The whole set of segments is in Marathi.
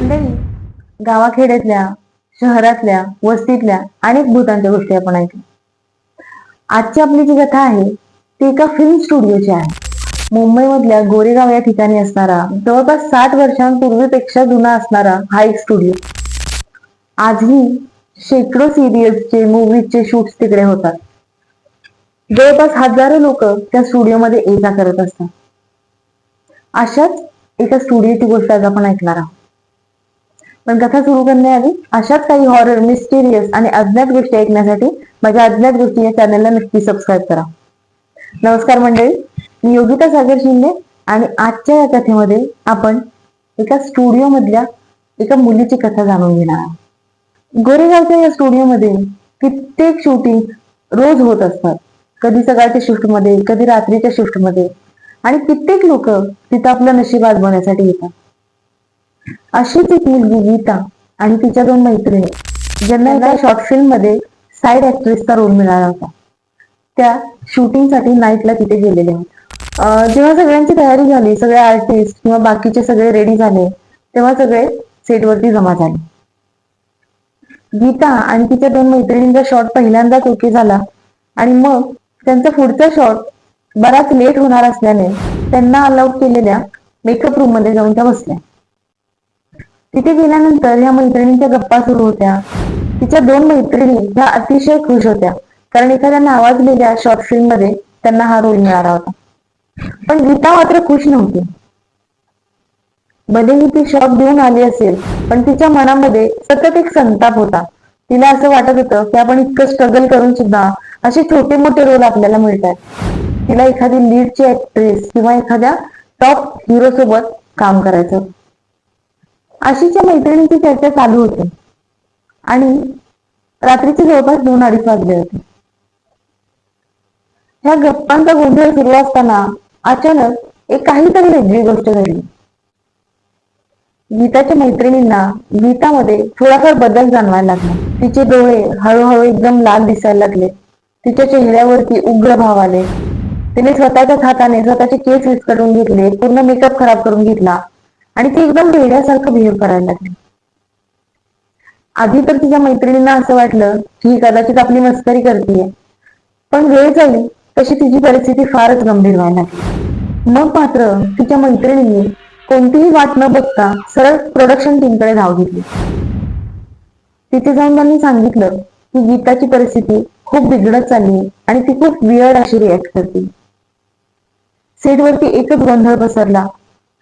मंडळी, गावाखेड्यातल्या, शहरातल्या, वस्तीतल्या अनेक भूतांच्या गोष्टी आपण ऐकल्या. आजची आपली जी कथा आहे ती एका फिल्म स्टुडिओची आहे. मुंबईमधल्या गोरेगाव या ठिकाणी असणारा, जवळपास 60 वर्षांपूर्वीपेक्षा जुना असणारा हा एक स्टुडिओ. आजही शेकडो सिरियल्सचे, मूवीजचे शूट्स तिकडे होतात. जवळपास हजारो लोक त्या स्टुडिओमध्ये ये जा करत असतात. अशाच एका स्टुडिओची गोष्ट आज आपण ऐकणार आहोत. पण कथा सुरू करण्याआधी अशाच काही हॉरर, मिस्टिरियस आणि अज्ञात गोष्टी ऐकण्यासाठी माझ्या अज्ञात गोष्टी या चॅनलला नक्की सबस्क्राईब करा. नमस्कार मंडळी, मी योगिता सागर शिंदे आणि आजच्या या कथेमध्ये आपण एका स्टुडिओ मधल्या एका मुलीची कथा जाणून घेणार आहोत. गोरेगावच्या या स्टुडिओमध्ये कित्येक शूटिंग रोज होत असतात. कधी सकाळच्या शिफ्ट मध्ये, कधी रात्रीच्या शिफ्ट मध्ये, आणि कित्येक लोक तिथं आपलं नशीब आजमावण्यासाठी येतात. अशीच एक मुलगी गीता आणि तिच्या दोन मैत्रिणी, ज्यांना एका शॉर्ट फिल्म मध्ये साईड ऍक्ट्रेसचा रोल मिळाला होता, त्या शूटिंग साठी नाईटला तिथे गेलेल्या होत्या. जेव्हा सगळ्यांची तयारी झाली, सगळे आर्टिस्ट किंवा बाकीचे सगळे रेडी झाले, तेव्हा सगळे सेटवरती जमा झाले. गीता आणि तिच्या दोन मैत्रिणींचा शॉट पहिल्यांदाच ओके झाला आणि मग त्यांचा पुढचा शॉट बराच लेट होणार असल्याने त्यांना अलाउड केलेल्या मेकअप रूम मध्ये जाऊन त्या बसल्या. तिथे गेल्यानंतर ह्या मैत्रिणींच्या गप्पा सुरू होत्या. तिच्या दोन मैत्रिणी ह्या अतिशय खुश होत्या, कारण एखाद्या नावाजलेल्या शॉर्ट फिल्म मध्ये त्यांना हा रोल मिळाला होता. पण गीता मात्र खुश नव्हती. भलेही ती शॉक देऊन आली असेल, पण तिच्या मनामध्ये सतत एक संताप होता. तिला असं वाटत होतं की आपण इतकं स्ट्रगल करून सुद्धा असे छोटे मोठे रोल आपल्याला मिळतात. तिला एखादी लीडची ऍक्ट्रेस किंवा एखाद्या टॉप हिरो सोबत काम करायचं. अशीच्या मैत्रिणींची चर्चा चालू होती आणि रात्रीचे जवळपास 2-2:30 वाजले होते. ह्या गप्पांचा गोंधळ सुरू असताना अचानक एक काहीतरी वेगळी गोष्ट घडली. गीताच्या मैत्रिणींना गीतामध्ये थोडाफार बदल जाणवायला लागला. तिचे डोळे हळूहळू एकदम लाल दिसायला लागले. तिच्या चेहऱ्यावरती उग्र भाव आले. तिने स्वतःच्याच हाताने स्वतःचे केस विस्कटून घेतले, पूर्ण मेकअप खराब करून घेतला आणि ती एकदम वेड्यासारखं बिहेव करायला लागली. आधी तर तिच्या मैत्रिणींना असं वाटलं की कदाचित आपली मस्करी करतीये, पण वेळ जाईल तशी तिची परिस्थिती फारच गंभीर व्हायला लागली. मग मात्र तिच्या मैत्रिणींनी कोणतीही वाट न बघता सरळ प्रोडक्शन टीमकडे धाव घेतली. तिथे जाऊन त्यांनी सांगितलं की गीताची परिस्थिती खूप बिघडत चालली आणि ती खूप वियर्ड अशी रिॲक्ट करते. सेटवरती एकच गोंधळ पसरला.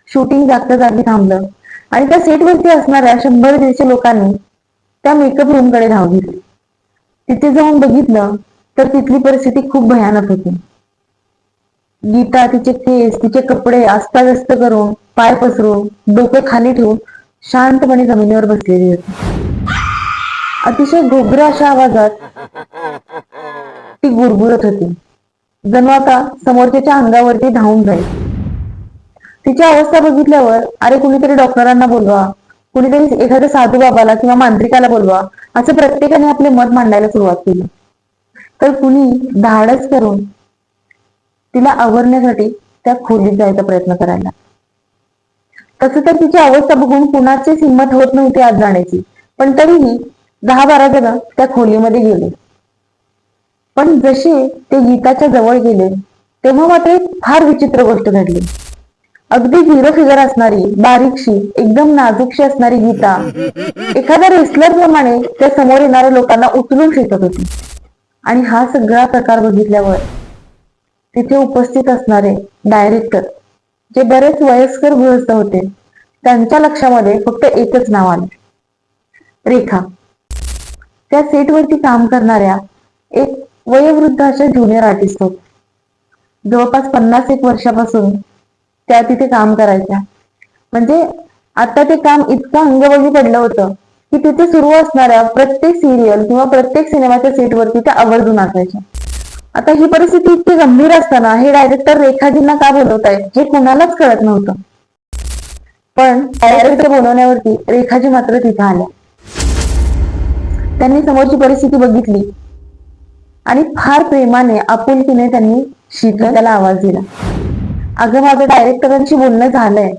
शूटिंग जागच्या जागी थांबलं आणि त्या सेटवरती असणाऱ्या 100-150 लोकांनी त्या मेकअप रूम कडे धाव घेतली. तिथे जाऊन बघितलं तर तिथली परिस्थिती खूप भयानक होती. गीता तिचे केस, तिचे कपडे अस्ताव्यस्त करून, पाय पसरून, डोके खाली ठेवून शांतपणे जमिनीवर बसलेली होती. अतिशय घोगऱ्या अशा आवाजात ती गुरगुरत होती, जणू आता समोरच्याच्या अंगावरती धावून जाईल. तिची अवस्था बघितल्यावर अरे कुणीतरी डॉक्टरांना बोलवा, कुणीतरी एखाद्या साधू बाबाला किंवा मांत्रिकाला बोलवा, असं प्रत्येकाने आपले मत मांडायला सुरुवात केली. तर कुणी धाडस करून तिला आवरण्यासाठी त्या खोलीत जायचा प्रयत्न करायला. तसं तर तिची अवस्था बघून कुणाचीच हिंमत होत नव्हती आत जाण्याची, पण तरीही 10-12 जण त्या खोलीमध्ये गेले. पण जसे ते गीताच्या जवळ गेले तेव्हा मात्र एक फार विचित्र गोष्ट घडली. अगदी झिरो फिगर असणारी, बारीकशी, एकदम नाजूकशी असणारी गीता एखाद्या रेसलर प्रमाणे त्या समोर येणाऱ्या लोकांना उचलून फेकत होती. आणि हा सगळा प्रकार बघितल्यावर तिथे उपस्थित असणारे डायरेक्टर, जे बरेच वयस्कर गृहस्थ होते, त्यांच्या लक्षामध्ये फक्त एकच नाव आलं, रेखा. त्या सेटवरती काम करणाऱ्या एक वयोवृद्ध अशा ज्युनियर आर्टिस्ट होत्या. जवळपास 50-1 वर्षापासून त्या तिथे काम करायच्या. म्हणजे आता ते काम इतकं अंगवळी पडलं होतं की तिथे सुरू असणाऱ्या प्रत्येक सिरियल किंवा प्रत्येक सिनेमाच्या सेटवरती त्या आवर्जून असायच्या. आता ही परिस्थिती इतकी गंभीर असताना हे डायरेक्टर रेखाजींना का बोलवतायत हे कोणालाच कळत नव्हतं. पण डायरेक्टर बोलवण्यावरती रेखाजी मात्र तिथे आल्या. त्यांनी समोरची परिस्थिती बघितली आणि फार प्रेमाने, आपुलकीने त्यांनी शीतल त्याला आवाज दिला. अगं माझं डायरेक्टरांशी बोलणं झालंय,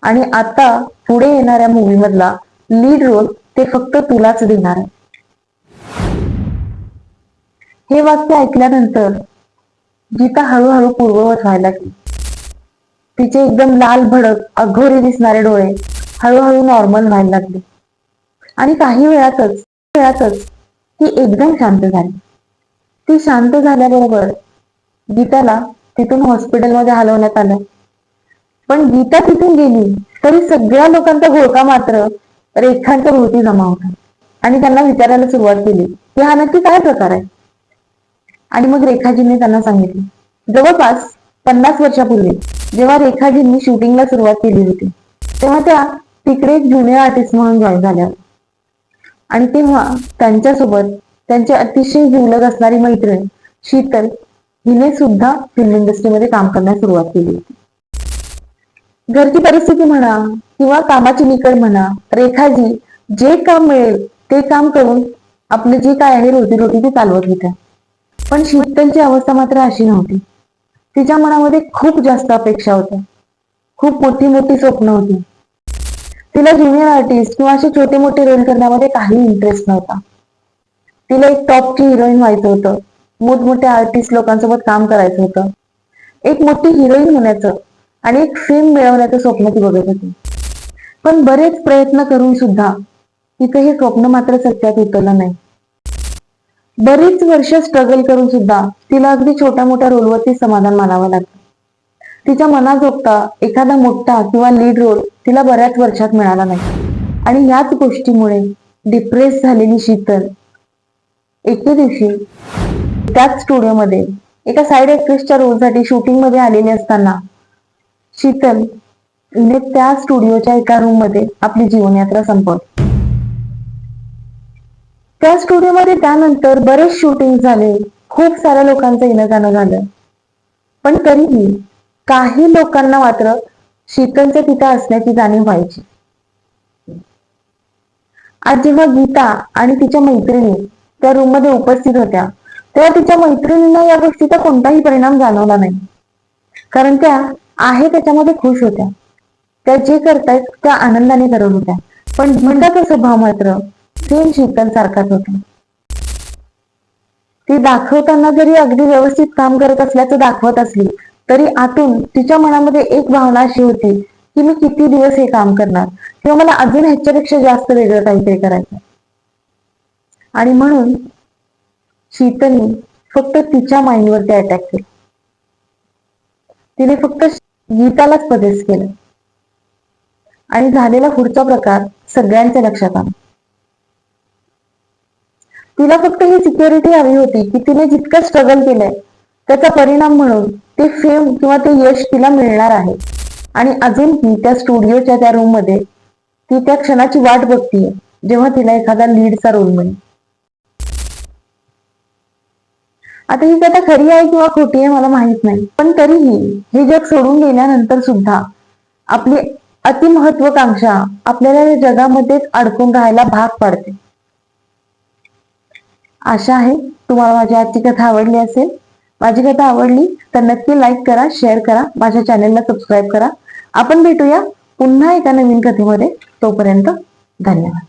आणि आता पुढे येणाऱ्या मूवी मधला लीड रोल ते फक्त तुलाच देणार आहे. हे वाक्य ऐकल्यानंतर गीता हळूहळू पूर्ववत व्हायला लागली. तिचे एकदम लाल भडक अघोरी दिसणारे डोळे हळूहळू नॉर्मल व्हायला लागले आणि काही वेळातच ती एकदम शांत झाली. ती शांत झाल्याबरोबर गीताला तिथून हॉस्पिटलमध्ये हलवण्यात आलं. पण गीता तिथून गेली तरी सगळ्या लोकांचा घोळका मात्र रेखांच्या भोवती जमा होता आणि त्यांना विचारायला सुरुवात केली की हा नक्की काय प्रकार आहे. आणि मग रेखाजींनी त्यांना सांगितले, जवळपास 50 वर्षापूर्वी जेव्हा रेखाजींनी शूटिंगला सुरुवात केली होती तेव्हा त्या तिकडे एक ज्युनियर आर्टिस्ट म्हणून जॉईन झाल्या आणि तेव्हा त्यांच्यासोबत त्यांची अतिशय जिवलग असणारी मैत्रीण शीतल हिने सुद्धा फिल्म इंडस्ट्रीमध्ये काम करण्यास सुरुवात केली होती. घरची परिस्थिती म्हणा किंवा कामाची निकड म्हणा, रेखाजी जे काम मिळेल ते काम करून आपले जे काय आहे रोजीरोटी ती चालवत होत्या. पण शीतलची अवस्था मात्र अशी नव्हती. तिच्या मनामध्ये खूप जास्त अपेक्षा होत्या, खूप मोठी मोठी स्वप्न होती. तिला ज्युनियर आर्टिस्ट किंवा असे छोटे मोठे रोल करण्यामध्ये काही इंटरेस्ट नव्हता. तिला एक टॉपची हिरोईन व्हायचं होतं, मोठमोठ्या आर्टिस्ट लोकांसोबत काम करायचं होतं, एक मोठी हिरोईन होण्याचं आणि एक फेम मिळवण्याचं स्वप्न ती बघत होती. पण बरेच प्रयत्न करून सुद्धा तिचं हे स्वप्न मात्र सत्यात उतरलं नाही. बरीच वर्ष स्ट्रगल करून सुद्धा तिला अगदी छोट्या मोठ्या रोलवरती समाधान मानावं लागतं. तिच्या मनाजोगता एखादा मोठा किंवा लीड रोल तिला बऱ्याच वर्षात मिळाला नाही आणि याच गोष्टीमुळे डिप्रेस झालेली शीतल एके दिवशी त्याच स्टुडिओमध्ये एका साईड एक्ट्रेसच्या रोलसाठी शूटिंग मध्ये आलेली असताना शीतल हिने त्या स्टुडिओच्या एका रूम मध्ये आपली जीवनयात्रा संपवली. त्या स्टुडिओमध्ये त्यानंतर बरेच शूटिंग झाले, खूप साऱ्या लोकांचं येणं जाणं झालं, पण तरीही काही लोकांना मात्र शीतलच्या तिथे असण्याची जाणीव व्हायची. आज जेव्हा गीता आणि तिच्या मैत्रिणी त्या रूम मध्ये उपस्थित होत्या तेव्हा तिच्या मैत्रिणींना या गोष्टीचा कोणताही परिणाम जाणवला नाही, कारण त्या आहे त्याच्यामध्ये खुश होत्या. त्या जे करतायत त्या आनंदाने करत होत्या. पण गीताचा स्वभाव मात्र सेम शीतल सारखाच होता. ती दाखवताना जरी अगदी व्यवस्थित काम करत असल्याचं दाखवत असली तरी आतून तिच्या मनामध्ये एक भावना अशी होती की मी किती दिवस हे काम करणार किंवा मला अजून ह्याच्यापेक्षा जास्त वेगळं काहीतरी करायचं. आणि म्हणून शीतलनी फक्त तिच्या माइंडवरती अटॅक केला. तिने फक्त गीतालाच पजेस केलं आणि झालेला पुढचा प्रकार सगळ्यांच्या लक्षात आला. तिला फक्त ही सिक्युरिटी हवी होती की तिने जितकं स्ट्रगल केलंय त्याचा परिणाम म्हणून ते फेम किंवा ते यश तिला मिळणार आहे. आणि अजूनही त्या स्टुडिओच्या त्या रूम मध्ये ती त्या क्षणाची वाट बघतीये जेव्हा तिला एखादा लीडचा रोल मिळेल. आता ही कथा खरी आहे किंवा खोटी आहे मला माहित नाही, पण तरीही हे जग सोडून गेल्यानंतर सुद्धा आपली अतिमहत्वाकांक्षा आपल्याला या जगामध्येच अडकून राहायला भाग पाडते. आशा आहे तुम्हाला माझी आजची कथा आवडली असेल. माझी कथा आवडली तर नक्की लाईक करा, शेअर करा, माझ्या चॅनेलला सबस्क्राईब करा. आपण भेटूया पुन्हा एका नवीन कथेमध्ये. तोपर्यंत धन्यवाद.